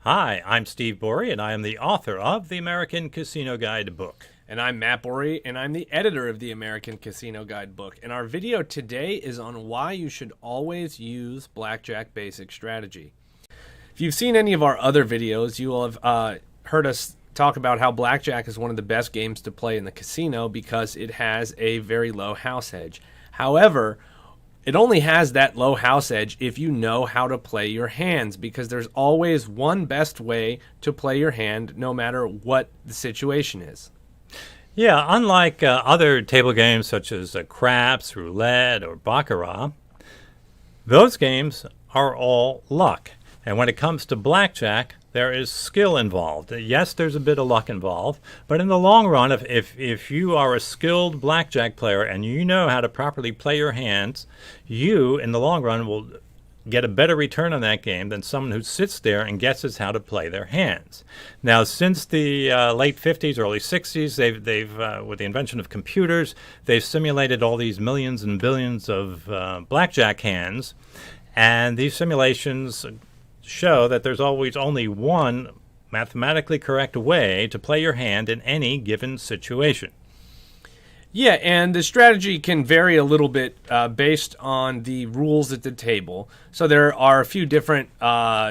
Hi, I'm Steve Bourie, and I am the author of the American Casino Guide book. And I'm Matt Bourie, and I'm the editor of the American Casino Guide book. And our video today is on why you should always use Blackjack Basic Strategy. If you've seen any of our other videos, you will have heard us talk about how Blackjack is one of the best games to play in the casino because it has a very low house edge. However, it only has that low house edge if you know how to play your hands, because there's always one best way to play your hand no matter what the situation is. Yeah, unlike other table games such as craps, roulette, or baccarat, those games are all luck. And when it comes to blackjack, there is skill involved. Yes, there's a bit of luck involved, but in the long run, if you are a skilled blackjack player and you know how to properly play your hands, you, in the long run, will get a better return on that game than someone who sits there and guesses how to play their hands. Now, since the late 50s, early 60s, they've with the invention of computers, they've simulated all these millions and billions of blackjack hands, and these simulations show that there's always only one mathematically correct way to play your hand in any given situation. Yeah, and the strategy can vary a little bit based on the rules at the table. So there are a few different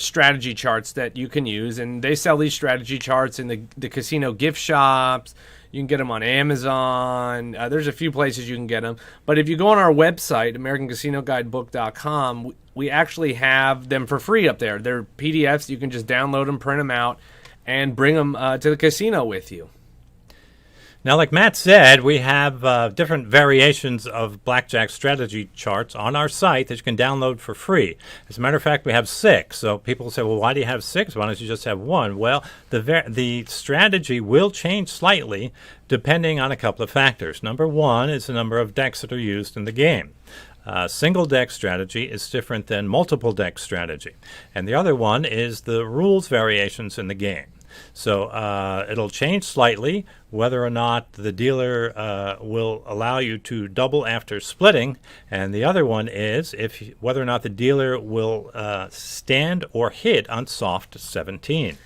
strategy charts that you can use, and they sell these strategy charts in the casino gift shops. You can get them on Amazon. There's a few places you can get them. But if you go on our website, AmericanCasinoGuidebook.com, we actually have them for free up there. They're PDFs. You can just download them, print them out, and bring them to the casino with you. Now, like Matt said, we have different variations of blackjack strategy charts on our site that you can download for free. As a matter of fact, we have 6. So people say, well, why do you have 6? Why don't you just have 1? Well, the strategy will change slightly depending on a couple of factors. Number 1 is the number of decks that are used in the game. Single deck strategy is different than multiple deck strategy. And the other one is the rules variations in the game. So it'll change slightly whether or not the dealer will allow you to double after splitting, and the other one is whether or not the dealer will stand or hit on soft 17.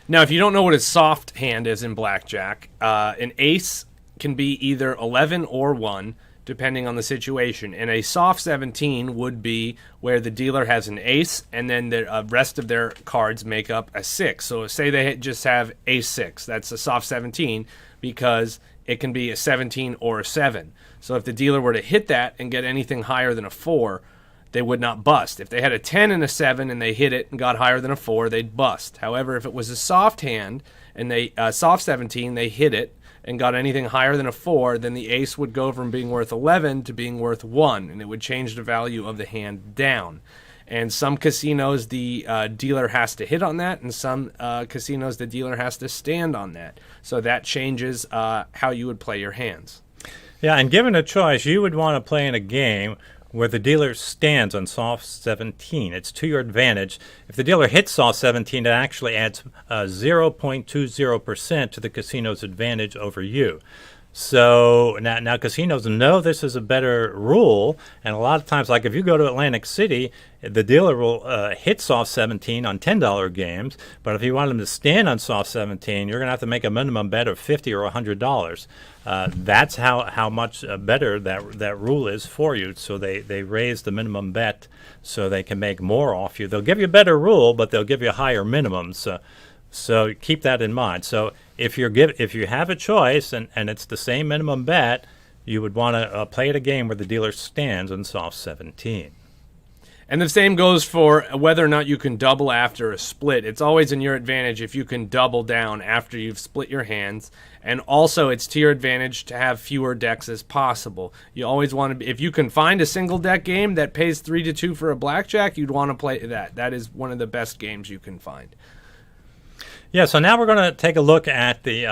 Now, if you don't know what a soft hand is in blackjack, an ace can be either 11 or 1, depending on the situation. And a soft 17 would be where the dealer has an ace and then the rest of their cards make up a 6. So say they just have ace 6. That's a soft 17 because it can be a 17 or a 7. So if the dealer were to hit that and get anything higher than a 4, they would not bust. If they had a 10 and a 7 and they hit it and got higher than a 4, they'd bust. However, if it was a soft hand and they soft 17, they hit it and got anything higher than a 4, then the ace would go from being worth 11 to being worth 1, and it would change the value of the hand down. And some casinos, the dealer has to hit on that, and some casinos, the dealer has to stand on that. So that changes how you would play your hands. Yeah, and given a choice, you would want to play in a game where the dealer stands on soft 17. It's to your advantage. If the dealer hits soft 17, it actually adds 0.20% to the casino's advantage over you. So now casinos know this is a better rule, and a lot of times, like if you go to Atlantic City, the dealer will hit soft 17 on $10 games, but if you want them to stand on soft 17, you're going to have to make a minimum bet of $50 or $100. That's how much better that rule is for you. So they raise the minimum bet so they can make more off you. They'll give you a better rule, but they'll give you higher minimums. So keep that in mind. So if you have a choice and it's the same minimum bet, you would want to play at a game where the dealer stands on soft 17. And the same goes for whether or not you can double after a split. It's always in your advantage if you can double down after you've split your hands. And also, it's to your advantage to have fewer decks as possible. You always want to, if you can find a single deck game that pays 3-2 for a blackjack, you'd want to play that. That is one of the best games you can find. Yeah, so now we're going to take a look at the,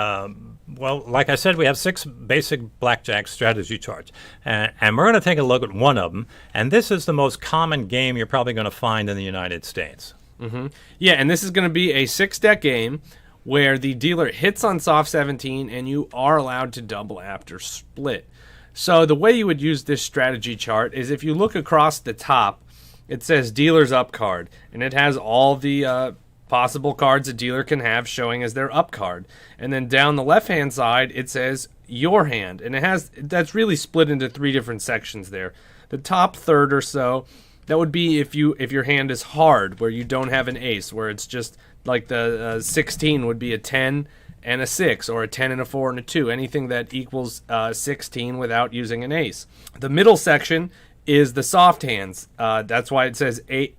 well, like I said, we have 6 basic blackjack strategy charts. And we're going to take a look at one of them. And this is the most common game you're probably going to find in the United States. Mm-hmm. Yeah, and this is going to be a 6-deck game where the dealer hits on soft 17 and you are allowed to double after split. So the way you would use this strategy chart is if you look across the top, it says dealer's up card, and it has all the possible cards a dealer can have showing as their up card. And then down the left-hand side, it says your hand. And that's really split into 3 different sections there. The top third or so, that would be if your hand is hard, where you don't have an ace, where it's just like the 16 would be a 10 and a 6, or a 10 and a 4 and a 2, anything that equals 16 without using an ace. The middle section is the soft hands. That's why it says A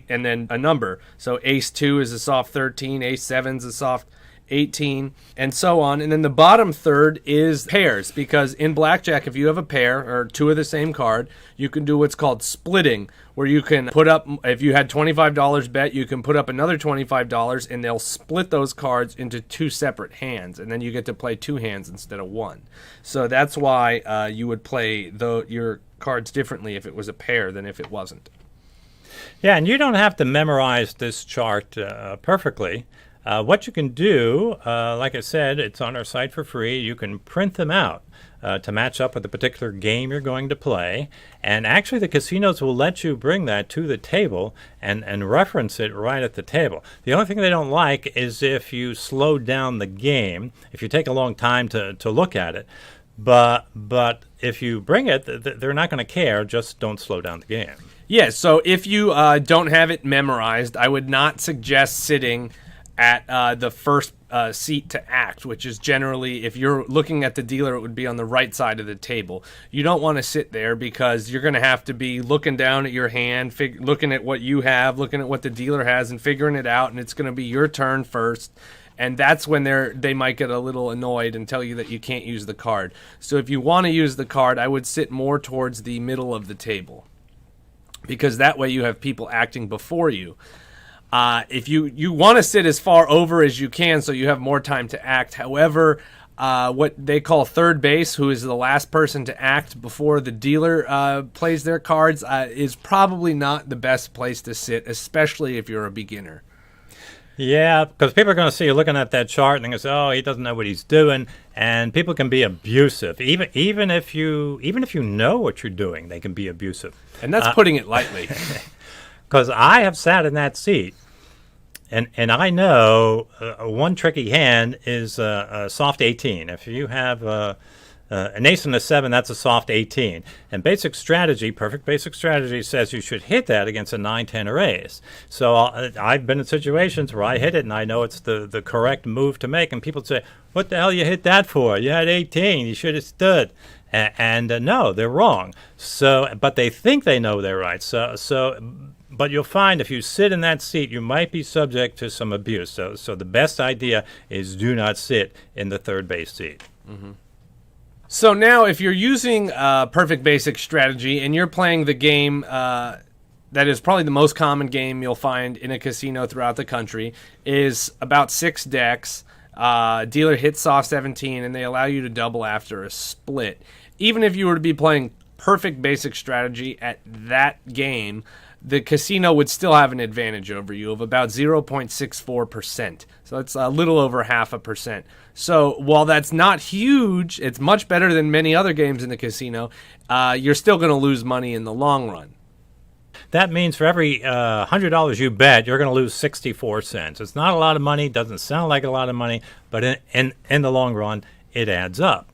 and then a number. So ace 2 is a soft 13, ace 7 is a soft 18, and so on. And then the bottom third is pairs, because in blackjack, if you have a pair or 2 of the same card, you can do what's called splitting, where you can put up, if you had $25 bet, you can put up another $25, and they'll split those cards into 2 separate hands, and then you get to play 2 hands instead of 1. So that's why you would play your cards differently if it was a pair than if it wasn't. Yeah, and you don't have to memorize this chart perfectly. What you can do, like I said, it's on our site for free. You can print them out to match up with the particular game you're going to play. And actually, the casinos will let you bring that to the table and reference it right at the table. The only thing they don't like is if you slow down the game, if you take a long time to look at it. But if you bring it, they're not going to care. Just don't slow down the game. Yeah, so if you don't have it memorized, I would not suggest sitting at the first seat to act, which is generally, if you're looking at the dealer, it would be on the right side of the table. You don't want to sit there because you're going to have to be looking down at your hand, looking at what you have, looking at what the dealer has, and figuring it out, and it's going to be your turn first. And that's when they might get a little annoyed and tell you that you can't use the card. So if you want to use the card, I would sit more towards the middle of the table, because that way you have people acting before you. If you want to sit as far over as you can so you have more time to act. However, what they call third base, who is the last person to act before the dealer plays their cards, is probably not the best place to sit, especially if you're a beginner. Yeah, because people are going to see you looking at that chart and they're going to say, "Oh, he doesn't know what he's doing," and people can be abusive. Even if you know what you're doing, they can be abusive. And that's putting it lightly. Because I have sat in that seat, and I know one tricky hand is a soft 18. If you have an ace and a 7, that's a soft 18. And perfect basic strategy says you should hit that against a 9, 10, or ace. So I've been in situations where I hit it, and I know it's the correct move to make, and people say, "What the hell you hit that for? You had 18. You should have stood." And no, they're wrong. But they think they know they're right. But you'll find if you sit in that seat, you might be subject to some abuse. So the best idea is do not sit in the third base seat. Mm-hmm. So now if you're using perfect basic strategy and you're playing the game that is probably the most common game you'll find in a casino throughout the country, is about 6 decks. Dealer hits soft 17, and they allow you to double after a split. Even if you were to be playing perfect basic strategy at that game, the casino would still have an advantage over you of about 0.64%. So that's a little over 0.5%. So while that's not huge, it's much better than many other games in the casino. You're still going to lose money in the long run. That means for every $100 you bet, you're going to lose 64 cents. It's not a lot of money, doesn't sound like a lot of money, but in the long run, it adds up.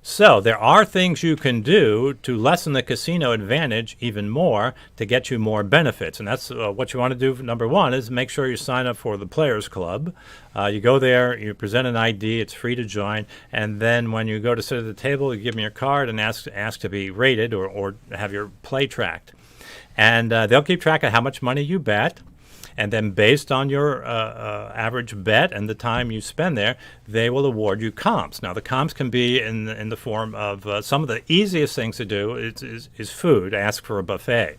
So there are things you can do to lessen the casino advantage even more to get you more benefits. And that's what you want to do. Number one is make sure you sign up for the Players Club. You go there, you present an ID, it's free to join. And then when you go to sit at the table, you give them your card and ask to be rated or have your play tracked. And they'll keep track of how much money you bet. And then based on your average bet and the time you spend there, they will award you comps. Now, the comps can be in the form of some of the easiest things to do is food. Ask for a buffet.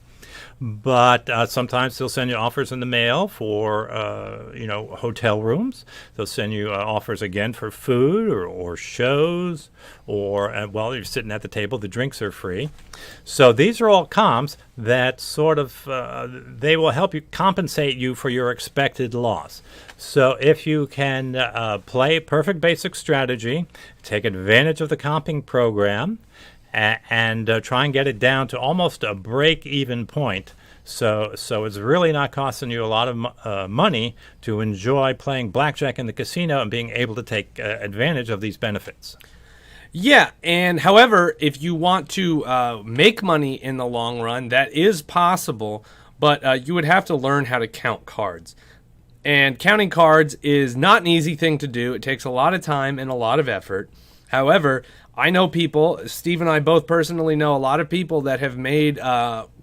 But sometimes they'll send you offers in the mail for, hotel rooms. They'll send you offers again for food or shows, or while you're sitting at the table, the drinks are free. So these are all comps that sort of, they will help you compensate you for your expected loss. So if you can play perfect basic strategy, take advantage of the comping program, and try and get it down to almost a break-even point. So it's really not costing you a lot of money to enjoy playing blackjack in the casino and being able to take advantage of these benefits. Yeah, and however, if you want to make money in the long run, that is possible, but you would have to learn how to count cards. And counting cards is not an easy thing to do. It takes a lot of time and a lot of effort. However, I know people, Steve and I both personally know a lot of people that have made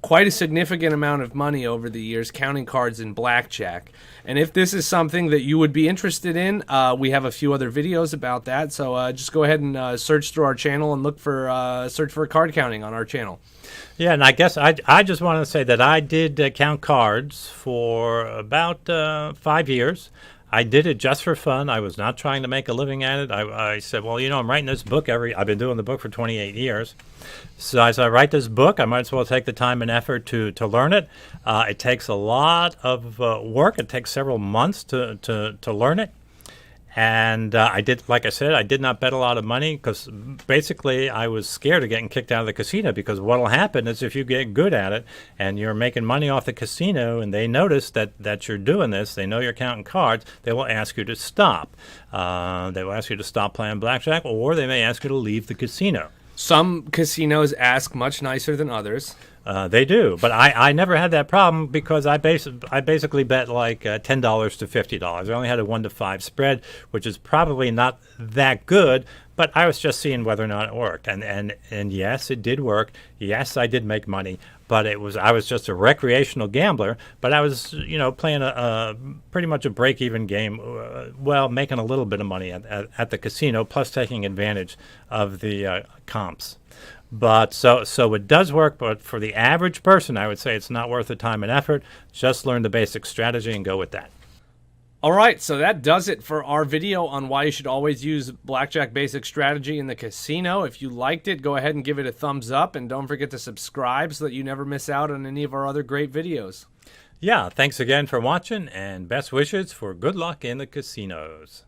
quite a significant amount of money over the years counting cards in blackjack. And if this is something that you would be interested in, we have a few other videos about that. So just go ahead and search through our channel and look for search for card counting on our channel. Yeah, and I guess I just want to say that I did count cards for about 5 years. I did it just for fun. I was not trying to make a living at it. I said, well, I'm writing this book I've been doing the book for 28 years. So as I write this book, I might as well take the time and effort to learn it. It takes a lot of work. It takes several months to learn it. And I did, like I said, I did not bet a lot of money because basically I was scared of getting kicked out of the casino, because what will happen is if you get good at it and you're making money off the casino and they notice that you're doing this, they know you're counting cards, they will ask you to stop. They will ask you to stop playing blackjack, or they may ask you to leave the casino. Some casinos ask much nicer than others. They do, but I never had that problem because I basically bet like $10 to $50. I only had a 1 to 5 spread, which is probably not that good, but I was just seeing whether or not it worked. And yes, it did work. Yes, I did make money, but I was just a recreational gambler. But I was playing a pretty much a break-even game, making a little bit of money at the casino, plus taking advantage of the comps. But so it does work, but for the average person, I would say it's not worth the time and effort. Just learn the basic strategy and go with that. All right, so that does it for our video on why you should always use blackjack basic strategy in the casino. If you liked it, go ahead and give it a thumbs up, and don't forget to subscribe so that you never miss out on any of our other great videos. Yeah, thanks again for watching, and best wishes for good luck in the casinos.